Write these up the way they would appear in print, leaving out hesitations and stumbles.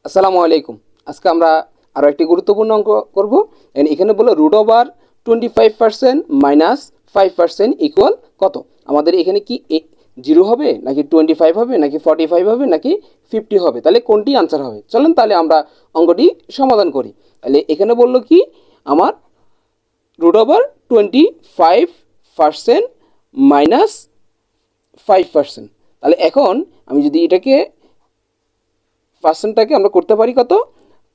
আসসালামু আলাইকুম। আজকে আমরা আরও একটি গুরুত্বপূর্ণ অঙ্ক করব। এখানে বলো √25% মাইনাস 5% ইকুয়াল কত। আমাদের এখানে কি 0 হবে নাকি 25 হবে নাকি 45 হবে নাকি 50 হবে, তাহলে কোনটি আনসার হবে। চলেন তাহলে আমরা অঙ্কটি সমাধান করি। তাহলে এখানে বললো কি আমার √25% মাইনাস 5%। তাহলে এখন আমি যদি এটাকে পার্সেন্টটাকে আমরা করতে পারি কত,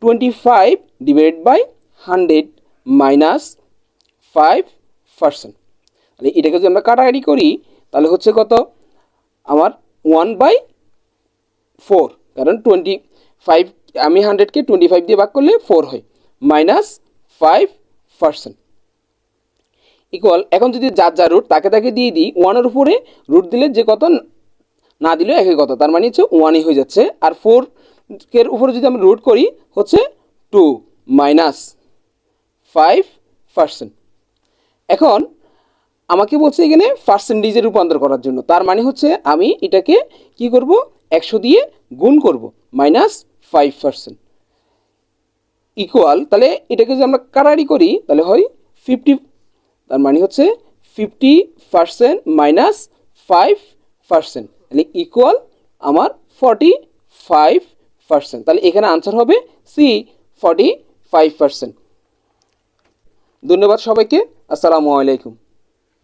25 ডিভাইডেড বাই 100 মাইনাস 5%। তাহলে এটাকে যদি আমরা কাটাকাটি করি তাহলে হচ্ছে কত আমার 1/4, কারণ 25 আমি 100কে 25 দিয়ে ভাগ করলে 4 হয়, মাইনাস 5% ইকুয়াল। এখন যদি যার যা রুট তাকে তাকে দিয়ে দিই, 1-এর উপরে রুট দিলে যে কত না দিলেও একই কত, তার মানে হচ্ছে 1ই হয়ে যাচ্ছে। আর 4 এর উপরে যদি আমরা রুট করি হচ্ছে 2 মাইনাস 5%। এখন আমাকে বলছে এখানে পার্সেন্টেজে রূপান্তর করার জন্য, তার মানে হচ্ছে আমি এটাকে কি করব, 100 দিয়ে গুণ করব, মাইনাস 5% ইকুয়াল। তাহলে এটাকে যদি আমরা কাটাকাটি করি তাহলে হয় 50, তার মানে হচ্ছে 50% মাইনাস 5%, তাহলে ইকুয়াল আমার 45%। তাহলে এখানে আনসার হবে সি, 45%। ধন্যবাদ সবাইকে। আসসালামু আলাইকুম।